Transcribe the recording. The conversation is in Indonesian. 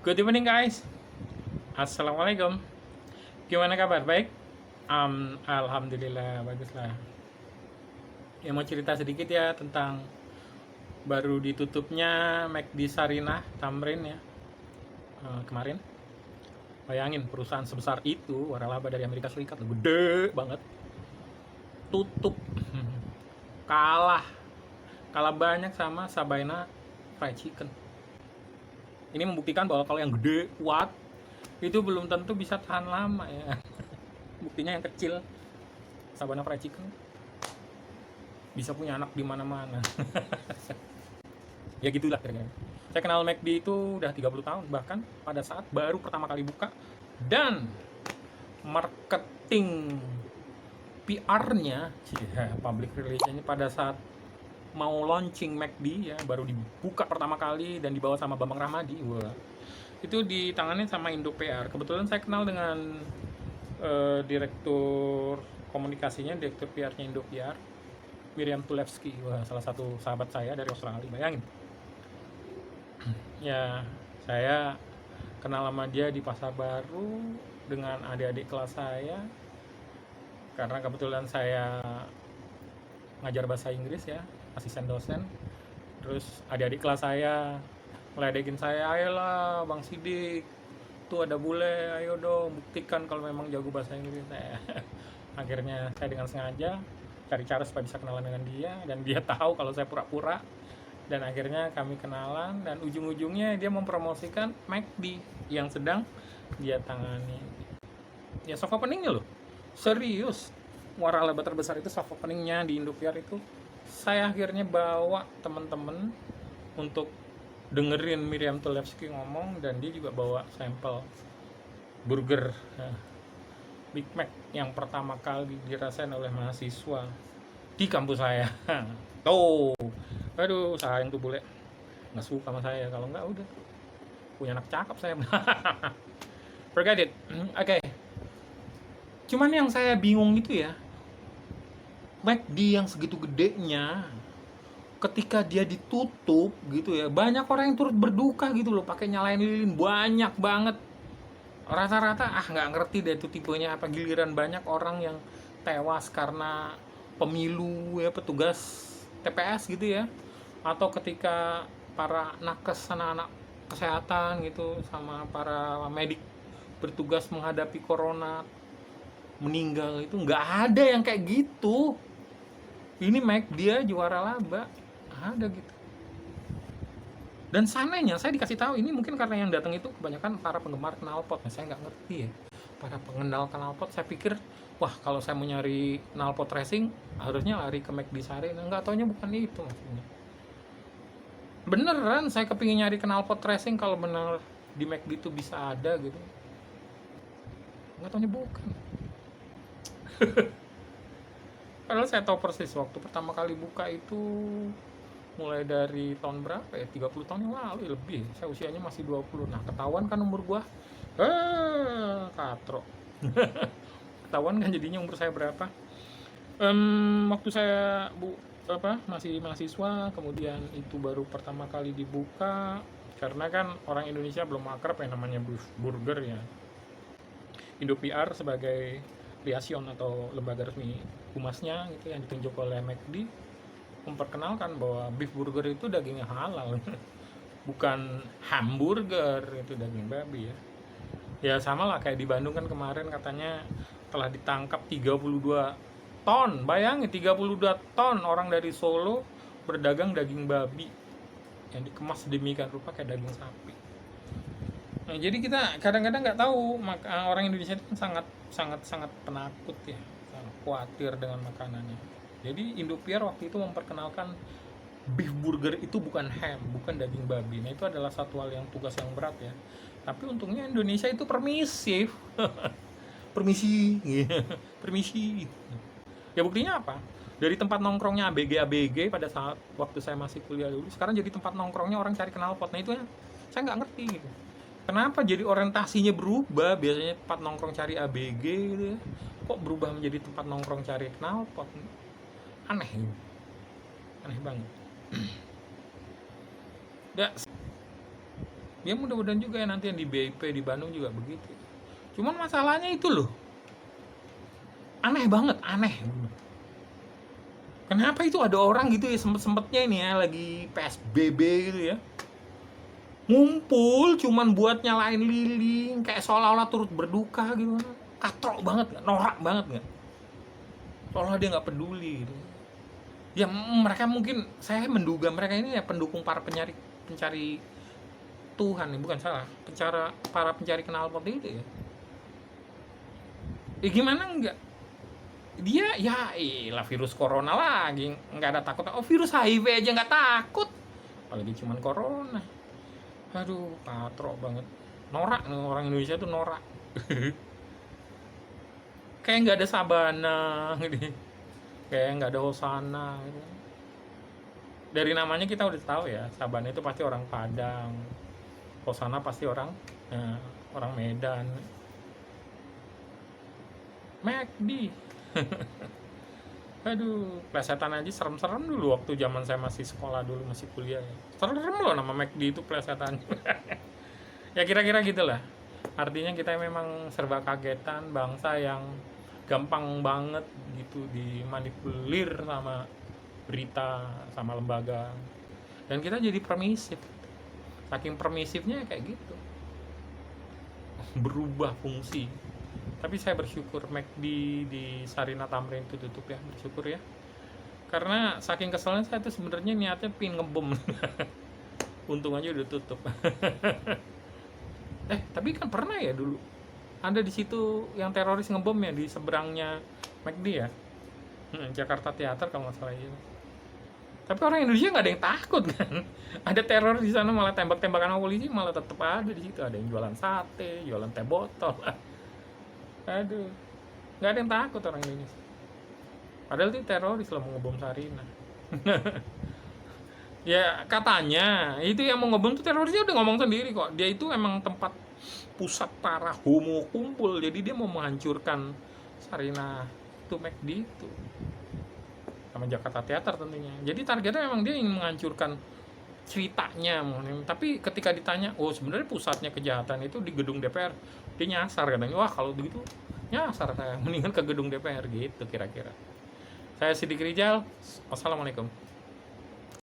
Good evening guys. Assalamualaikum. Gimana kabar? Baik? Alhamdulillah baguslah. Ya mau cerita sedikit ya tentang baru ditutupnya McD Sarinah Tamrin ya kemarin. Bayangin perusahaan sebesar itu waralaba dari Amerika Serikat gede banget tutup kalah kalah banyak sama Sabaina Fried Chicken. Ini membuktikan bahwa kalau yang gede kuat itu belum tentu bisa tahan lama ya. Buktinya yang kecil Sabana Fried Chicken bisa punya anak di mana-mana. Ya gitulah kira-kira. Saya kenal McD itu udah 30 tahun, bahkan pada saat baru pertama kali buka, dan marketing PR-nya, public relation-nya pada saat mau launching McD ya, baru dibuka pertama kali dan dibawa sama Bambang Rahmadi. Wah, itu ditangani sama Indo PR. Kebetulan saya kenal dengan direktur komunikasinya, direktur PR-nya Indo PR, Miriam Tulevski. Wah, salah satu sahabat saya dari Australia. Bayangin. Ya, saya kenal sama dia di Pasar Baru dengan adik-adik kelas saya. Karena kebetulan saya ngajar bahasa Inggris ya, asisten dosen. Terus adik-adik kelas saya ngeledekin saya, ayolah Bang Sidik, tuh ada bule, ayo dong buktikan kalau memang jago bahasa Inggris. Akhirnya saya dengan sengaja cari cara supaya bisa kenalan dengan dia, dan dia tahu kalau saya pura-pura, dan akhirnya kami kenalan, dan ujung-ujungnya dia mempromosikan McD yang sedang dia tangani. Ya soft openingnya loh, serius, waralaba terbesar itu soft openingnya di Indonesia itu. Saya akhirnya bawa teman-teman untuk dengerin Miriam Tulevski ngomong, dan dia juga bawa sampel burger Big Mac yang pertama kali dirasain oleh mahasiswa di kampus saya. Tuh, aduh sayang tuh bule, nggak suka sama saya. Kalau nggak udah punya anak cakep saya. Forget it. Oke. Cuman yang saya bingung itu ya, McD yang segitu gedenya, ketika dia ditutup gitu ya, banyak orang yang turut berduka gitu loh, pakai nyalain lilin banyak banget. Rata-rata nggak ngerti deh itu tipenya apa, giliran banyak orang yang tewas karena pemilu ya, petugas TPS gitu ya, atau ketika para nakes, anak-anak kesehatan gitu, sama para medik bertugas menghadapi corona meninggal, itu nggak ada yang kayak gitu. Ini dia juara laba ada gitu. Dan sananya saya dikasih tahu ini mungkin karena yang datang itu kebanyakan para penggemar knalpot. Nah, saya nggak ngerti ya, para pengenal knalpot. Saya pikir wah kalau saya mau nyari knalpot racing harusnya lari ke McD Sari. Nah, nggak taunya bukan itu maksudnya. Beneran saya kepingin nyari knalpot racing kalau bener di McD itu bisa ada gitu. Nggak taunya bukan. Padahal saya tahu persis waktu pertama kali buka itu mulai dari tahun berapa ya, 30 tahun yang lalu lebih. Saya usianya masih 20. Nah, ketahuan kan umur gua. Katro. Ketahuan kan jadinya umur saya berapa. Waktu saya masih mahasiswa, kemudian itu baru pertama kali dibuka, karena kan orang Indonesia belum akrab yang namanya burger ya. Indo PR sebagai liaison atau lembaga resmi humasnya gitu yang ditunjuk oleh McD memperkenalkan bahwa beef burger itu dagingnya halal. Bukan hamburger, itu daging babi ya. Ya sama lah kayak di Bandung kan kemarin katanya telah ditangkap 32 ton. Bayangin 32 ton orang dari Solo berdagang daging babi yang dikemas sedemikian rupa kayak daging sapi. Nah, jadi kita kadang-kadang nggak tahu, orang Indonesia itu kan sangat penakut ya, sangat khawatir dengan makanannya. Jadi Indopiar waktu itu memperkenalkan beef burger itu bukan ham, bukan daging babi. Nah, itu adalah satu hal yang tugas yang berat ya. Tapi untungnya Indonesia itu permisif. Permisi, permisi. Ya buktinya apa? Dari tempat nongkrongnya ABG pada saat waktu saya masih kuliah dulu, sekarang jadi tempat nongkrongnya orang cari knalpot. Nah itu ya, saya nggak ngerti gitu. Kenapa jadi orientasinya berubah? Biasanya tempat nongkrong cari ABG gitu ya, kok berubah menjadi tempat nongkrong cari knalpot? Aneh gitu. Aneh banget. Ya, Ya mudah-mudahan juga ya nanti yang di BIP di Bandung juga begitu. Cuman masalahnya itu loh, aneh banget, aneh. Kenapa itu ada orang gitu ya, sempet-sempetnya ini ya lagi PSBB gitu ya, ngumpul cuman buat nyalain lilin kayak seolah-olah turut berduka gitu. Katrok banget nggak, norak banget nggak, seolah dia nggak peduli gitu. Ya mereka mungkin, saya menduga mereka ini ya pendukung para pencari Tuhan nih, bukan salah, para pencari knalpot itu ya. Ya gimana enggak, dia ya iyalah virus corona lagi nggak ada takut, oh virus HIV aja nggak takut, apalagi cuman corona. Aduh katrok banget, norak nih orang Indonesia tuh norak. Kayak nggak ada sabana gitu, kayak nggak ada hosana gitu. Dari namanya kita udah tahu ya, sabana itu pasti orang Padang, hosana pasti orang orang Medan. McD. Aduh, plesetan aja serem-serem dulu waktu zaman saya masih sekolah dulu, masih kuliah ya. Serem loh nama McD itu plesetan. Ya kira-kira gitulah. Artinya kita memang serba kagetan, bangsa yang gampang banget gitu dimanipulir sama berita, sama lembaga. Dan kita jadi permisif. Saking permisifnya kayak gitu. Berubah fungsi. Tapi saya bersyukur McD di Sarina Tamrin itu tutup ya, bersyukur ya. Karena saking keselnya saya tuh sebenarnya niatnya pin ngebom. Untung aja udah tutup. Tapi kan pernah ya dulu ada di situ yang teroris ngebom ya di seberangnya McD ya. Jakarta Theater kalau nggak salah itu. Tapi orang Indonesia nggak ada yang takut kan. Ada teror di sana malah tembak-tembakan sama polisi malah tetap ada di situ. Ada yang jualan sate, jualan teh botol. Aduh, nggak ada yang takut orang Indonesia. Padahal itu teroris lah mau ngebom Sarina. Ya katanya itu yang mau ngebom tuh terorisnya udah ngomong sendiri kok. Dia itu emang tempat pusat para homo kumpul. Jadi dia mau menghancurkan Sarina itu McD itu sama Jakarta Theater tentunya. Jadi targetnya memang dia ingin menghancurkan ceritanya. Tapi ketika ditanya, oh sebenarnya pusatnya kejahatan itu di gedung DPR, dia nyasar katanya. Wah kalau begitu nyasar, saya mendingan ke gedung DPR gitu kira-kira. Saya Sidik Rijal, wassalamualaikum.